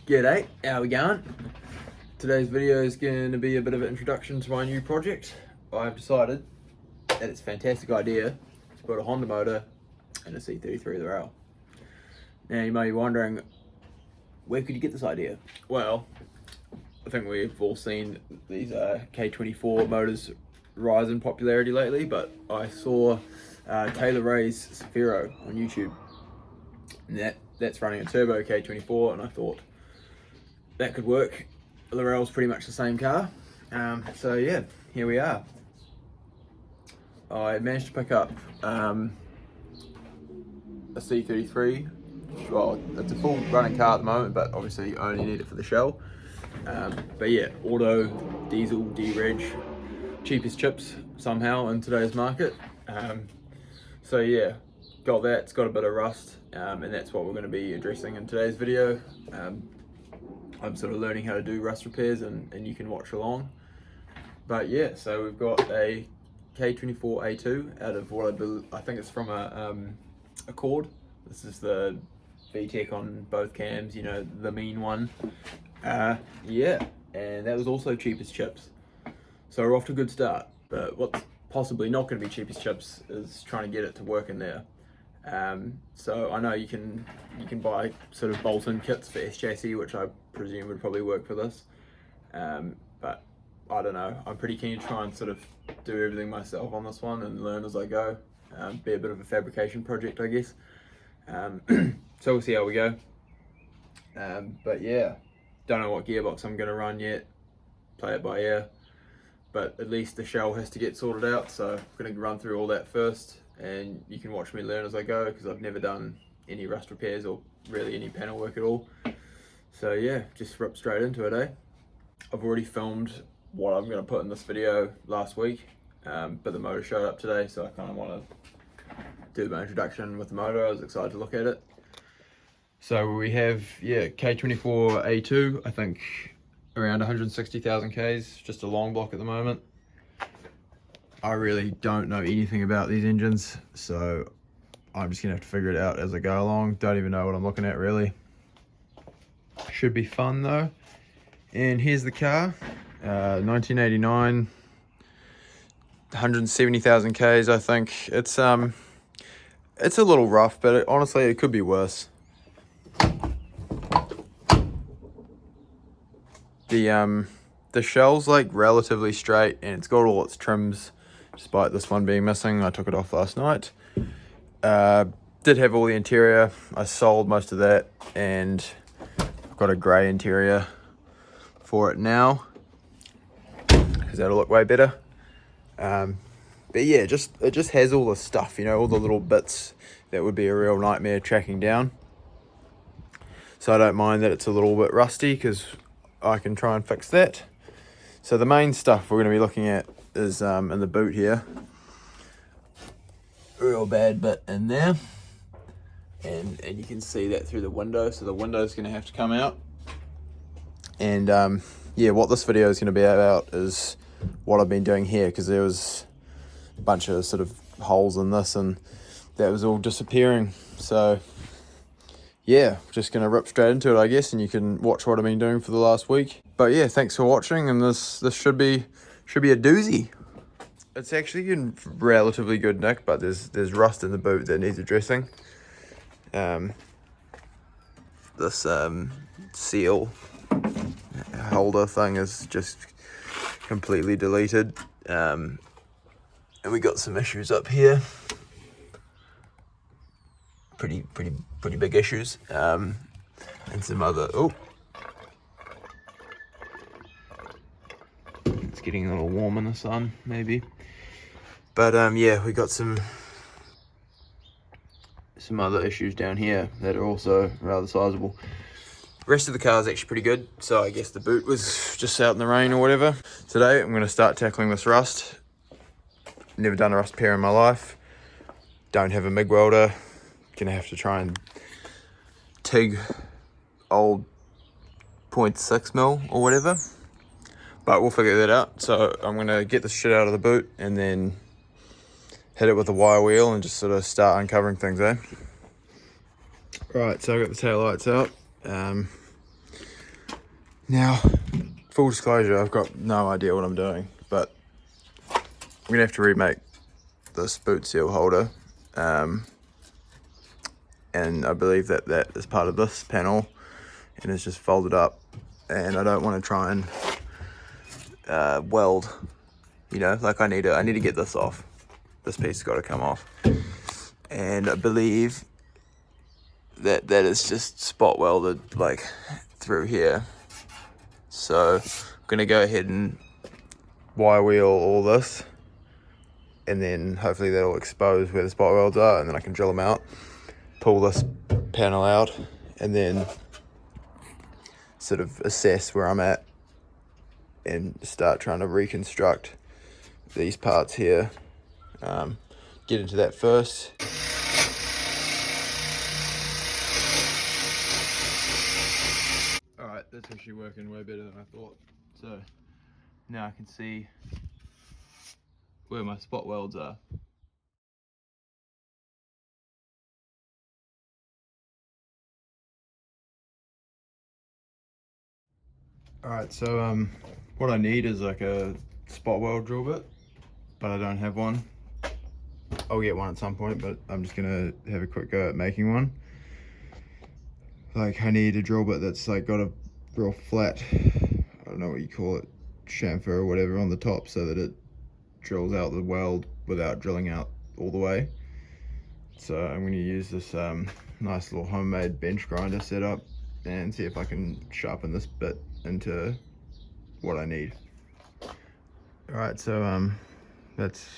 G'day, how we going? Today's video is going to be a bit of an introduction to my new project. I've decided that it's a fantastic idea to put a Honda motor in a C33 Laurel. Now you may be wondering, where could you get this idea? Well, I think we've all seen these K24 motors rise in popularity lately, but I saw Taylor Ray's Sphero on YouTube. And that's running a turbo K24, and I thought that could work. Laurel's pretty much the same car. So yeah, here we are. I managed to pick up a C33. Well, it's a full running car at the moment, but obviously you only need it for the shell. But yeah, auto, diesel, D-Reg, cheapest chips somehow in today's market. So yeah, got that. It's got a bit of rust, and that's what we're going to be addressing in today's video. I'm sort of learning how to do rust repairs, and you can watch along. But yeah, so we've got a K24 A2 out of what I think it's from a Accord. This is the VTEC on both cams, you know, the mean one. Yeah, and that was also cheapest chips. So we're off to a good start. But what's possibly not going to be cheapest chips is trying to get it to work in there. So I know you can buy sort of bolt-in kits for S-chassis, which I presume would probably work for this. But I don't know. I'm pretty keen to try and sort of do everything myself on this one and learn as I go. Be a bit of a fabrication project, I guess. So we'll see how we go. But yeah, don't know what gearbox I'm going to run yet. Play it by ear. But at least the shell has to get sorted out, so I'm going to run through all that first, and you can watch me learn as I go, because I've never done any rust repairs or really any panel work at all. So yeah, just rip straight into it, eh? I've already filmed what I'm going to put in this video last week, but the motor showed up today, so I kind of want to do my introduction with the motor. I was excited to look at it. So we have, yeah, K24 A2, I think around 160,000 Ks, just a long block at the moment. I really don't know anything about these engines, so I'm just gonna have to figure it out as I go along. Don't even know what I'm looking at really. Should be fun though. And here's the car, 1989, 170,000 Ks I think. It's a little rough, but honestly it could be worse. The shell's like relatively straight, and it's got all its trims, despite this one being missing. I took it off last night. Did have all the interior. I sold most of that, and I've got a grey interior for it now, because that'll look way better. But yeah, it just has all the stuff, you know, all the little bits that would be a real nightmare tracking down. So I don't mind that it's a little bit rusty, because I can try and fix that. So the main stuff we're going to be looking at is in the boot here. Real bad bit in there. And you can see that through the window, so the window's going to have to come out. And yeah, what this video is going to be about is what I've been doing here, because there was a bunch of sort of holes in this, and that was all disappearing. So yeah, just gonna rip straight into it, I guess, and you can watch what I've been doing for the last week. But yeah, thanks for watching, and this should be a doozy. It's actually in relatively good nick, but there's rust in the boot that needs addressing. This seal holder thing is just completely deleted, and we got some issues up here. Pretty big issues, and some other, it's getting a little warm in the sun maybe, but yeah, we got some other issues down here that are also rather sizable. The rest of the car is actually pretty good, so I guess the boot was just out in the rain or whatever. Today I'm going to start tackling this rust. Never done a rust repair in my life, don't have a MIG welder. Gonna have to try and TIG old 0.6 mil or whatever, but we'll figure that out. So I'm gonna get this shit out of the boot and then hit it with a wire wheel and just sort of start uncovering things, eh? Right, so I got the tail lights out. Now, full disclosure, I've got no idea what I'm doing, but I'm gonna have to remake this boot seal holder. And I believe that is part of this panel and it's just folded up, and I don't want to try and weld, you know, like I need to get this off. This piece has got to come off, and I believe that is just spot welded like through here. So I'm gonna go ahead and wire wheel all this, and then hopefully that'll expose where the spot welds are, and then I can drill them out, pull this panel out, and then sort of assess where I'm at and start trying to reconstruct these parts here. Get into that first. Alright, that's actually working way better than I thought. So now I can see where my spot welds are. Alright, so what I need is like a spot weld drill bit, but I don't have one. I'll get one at some point, but I'm just gonna have a quick go at making one. Like, I need a drill bit that's like got a real flat, I don't know what you call it, chamfer or whatever on the top, so that it drills out the weld without drilling out all the way. So I'm going to use this nice little homemade bench grinder setup and see if I can sharpen this bit into what I need. Alright, so let's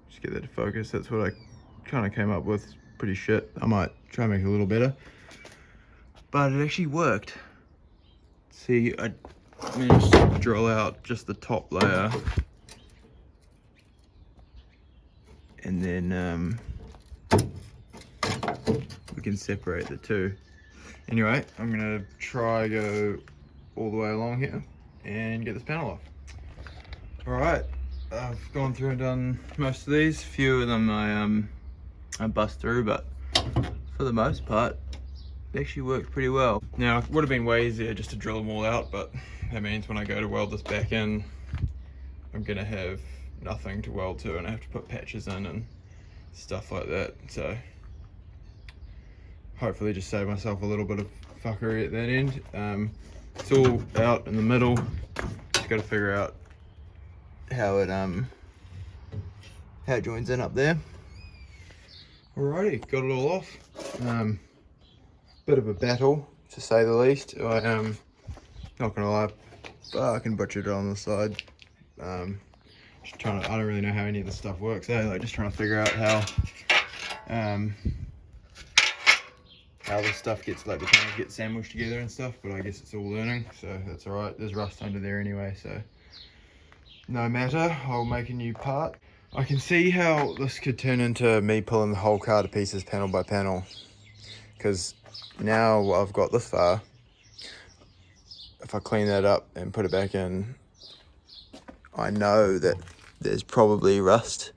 just get that to focus. That's what I kind of came up with. Pretty shit. I might try and make it a little better, but it actually worked. See, I managed to drill out just the top layer, and then we can separate the two. Anyway, I'm gonna try go all the way along here and get this panel off. Alright, I've gone through and done most of these. A few of them I bust through, but for the most part it actually worked pretty well. Now, it would have been way easier just to drill them all out, but that means when I go to weld this back in, I'm gonna have nothing to weld to, and I have to put patches in and stuff like that. So hopefully just save myself a little bit of fuckery at that end. It's all out in the middle. Just got to figure out how it joins in up there. Alrighty, got it all off. Bit of a battle, to say the least. I not gonna lie, fucking butchered it on the side. Just trying to, I don't really know how any of this stuff works. Like, just trying to figure out how this stuff gets, like, the panels get sandwiched together and stuff, but I guess it's all learning, so that's alright. There's rust under there anyway, so no matter. I'll make a new part. I can see how this could turn into me pulling the whole car to pieces panel by panel, because now I've got this far. If I clean that up and put it back in, I know that there's probably rust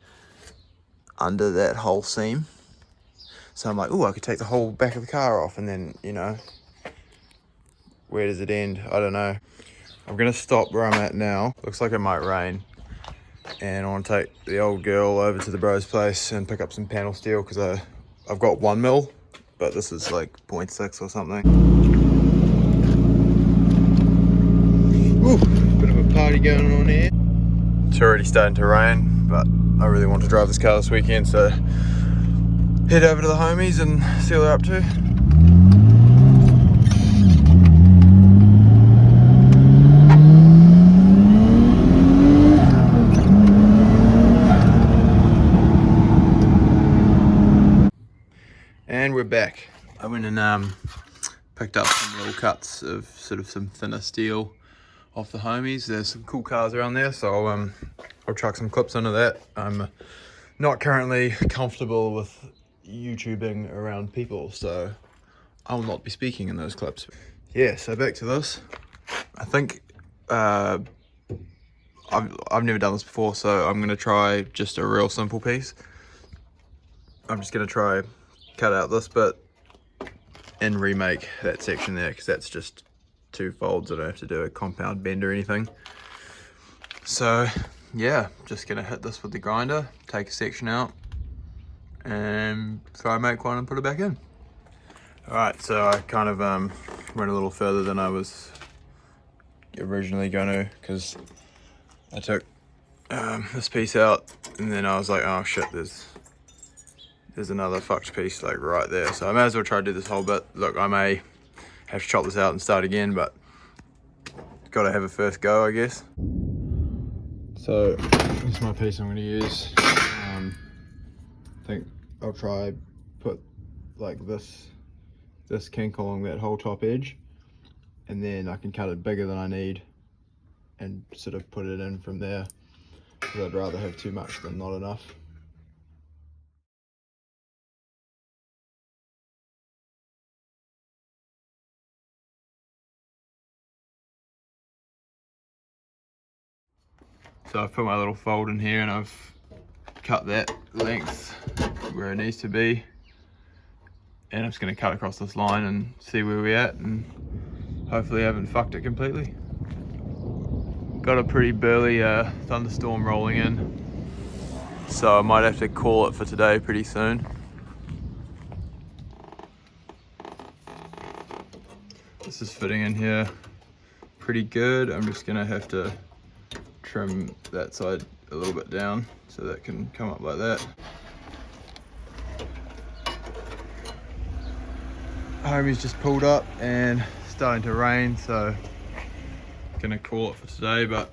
under that whole seam. So I'm like, oh, I could take the whole back of the car off, and then, you know, where does it end? I don't know. I'm gonna stop where I'm at now. Looks like it might rain, and I want to take the old girl over to the bro's place and pick up some panel steel, because I've got 1 mil, but this is like 0.6 or something. Ooh, bit of a party going on here. It's already starting to rain, but I really want to drive this car this weekend, so head over to the homies and see what they're up to. And we're back. I went and picked up some little cuts of sort of some thinner steel off the homies. There's some cool cars around there, so I'll chuck some clips into that. I'm not currently comfortable with YouTubing around people, so I will not be speaking in those clips. Yeah, so back to this. I think I've never done this before, so I'm gonna try just a real simple piece. I'm just gonna try cut out this bit and remake that section there, because that's just 2 folds. I don't have to do a compound bend or anything. So yeah, just gonna hit this with the grinder, take a section out, and try and make one and put it back in. All right, so I kind of went a little further than I was originally gonna, because I took this piece out and then I was like, oh shit, there's another fucked piece like right there. So I may as well try to do this whole bit. Look, I may have to chop this out and start again, but gotta have a first go, I guess. So this is my piece I'm gonna use. I think I'll try put like this kink along that whole top edge, and then I can cut it bigger than I need and sort of put it in from there, because I'd rather have too much than not enough. So I've put my little fold in here and I've cut that length where it needs to be, and I'm just going to cut across this line and see where we're at, and hopefully I haven't fucked it completely. Got a pretty burly thunderstorm rolling in, so I might have to call it for today pretty soon. This is fitting in here pretty good. I'm just going to have to trim that side a little bit down so that can come up like that. Homie's just pulled up and starting to rain, so gonna call it for today, but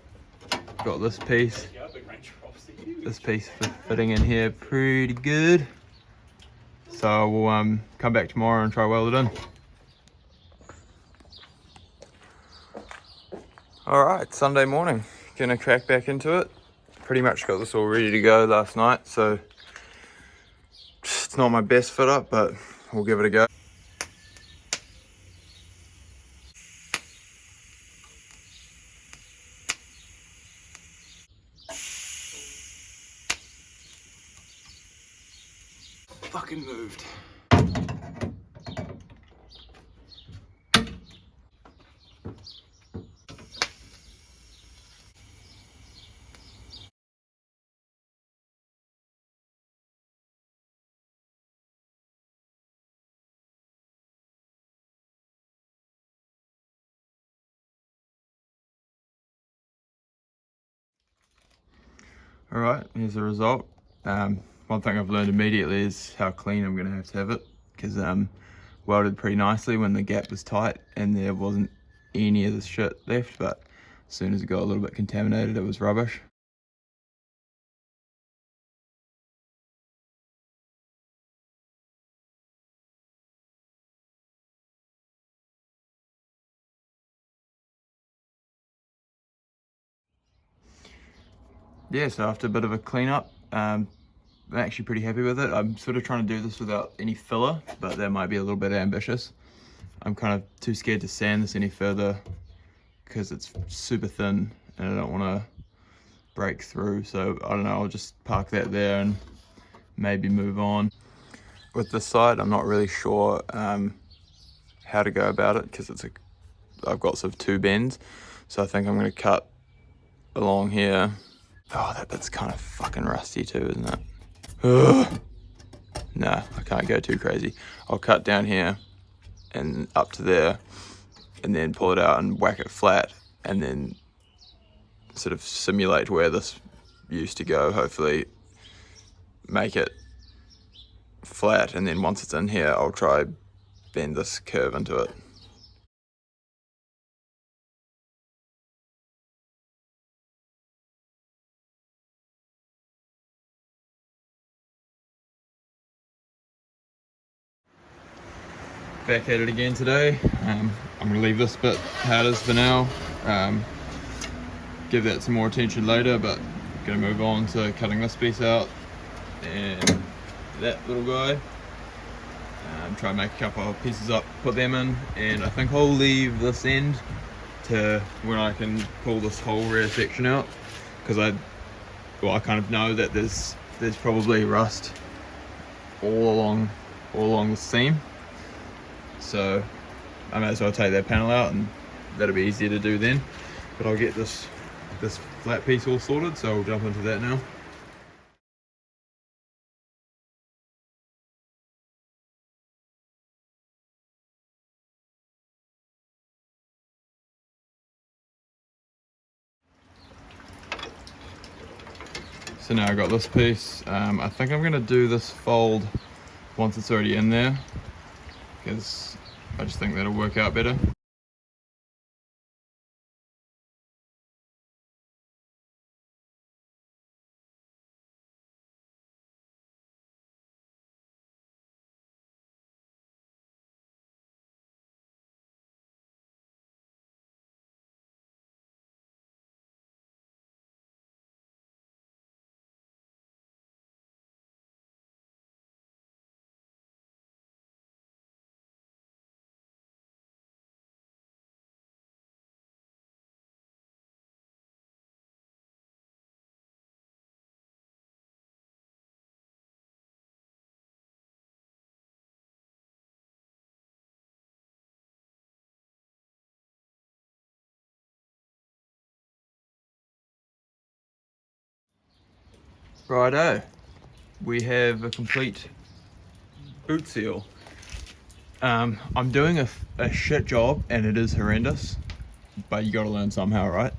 got this piece fitting in here pretty good, so we'll come back tomorrow and try weld it in. All right, Sunday morning, gonna crack back into it. Pretty much got this all ready to go last night, so it's not my best fit up, but we'll give it a go. Fucking moved. All right, here's the result. One thing I've learned immediately is how clean I'm gonna have it, because welded pretty nicely when the gap was tight and there wasn't any of this shit left, but as soon as it got a little bit contaminated, it was rubbish. Yeah, so after a bit of a cleanup, I'm actually pretty happy with it. I'm sort of trying to do this without any filler, but that might be a little bit ambitious. I'm kind of too scared to sand this any further because it's super thin and I don't want to break through. So I don't know, I'll just park that there and maybe move on. With this side, I'm not really sure how to go about it, because I've got sort of 2 bends. So I think I'm going to cut along here. Oh, that bit's kind of fucking rusty too, isn't it? Ugh. Nah, I can't go too crazy. I'll cut down here and up to there, and then pull it out and whack it flat, and then sort of simulate where this used to go, hopefully make it flat, and then once it's in here, I'll try bend this curve into it. Back at it again today. I'm gonna leave this bit how it is for now. Give that some more attention later, but gonna move on to cutting this piece out and that little guy. Try and make a couple of pieces up, put them in, and I think I'll leave this end to when I can pull this whole rear section out, because I kind of know that there's probably rust all along the seam. So I may as well take that panel out and that'll be easier to do then. But I'll get this flat piece all sorted, so I'll jump into that now. So now I got this piece. I think I'm gonna do this fold once it's already in there, because I just think that'll work out better. Righto, we have a complete boot seal. I'm doing a shit job and it is horrendous, but you gotta learn somehow, right?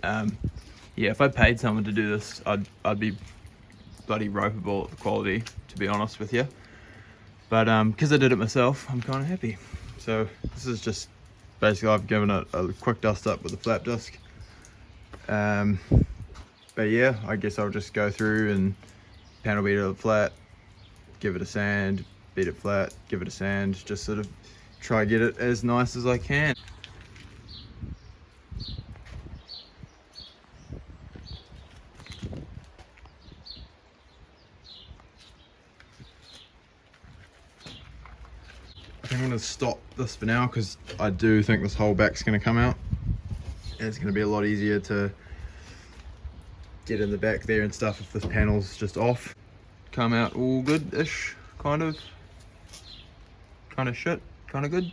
Yeah, if I paid someone to do this, I'd be bloody ropeable at the quality, to be honest with you. But because I did it myself, I'm kind of happy. So this is just basically, I've given it a quick dust up with a flap disc. But yeah, I guess I'll just go through and panel beat it flat, give it a sand, beat it flat, give it a sand, just sort of try get it as nice as I can. I think I'm going to stop this for now because I do think this whole back's going to come out. And it's going to be a lot easier to get in the back there and stuff if this panel's just off. Come out all good-ish, kind of shit, kind of good.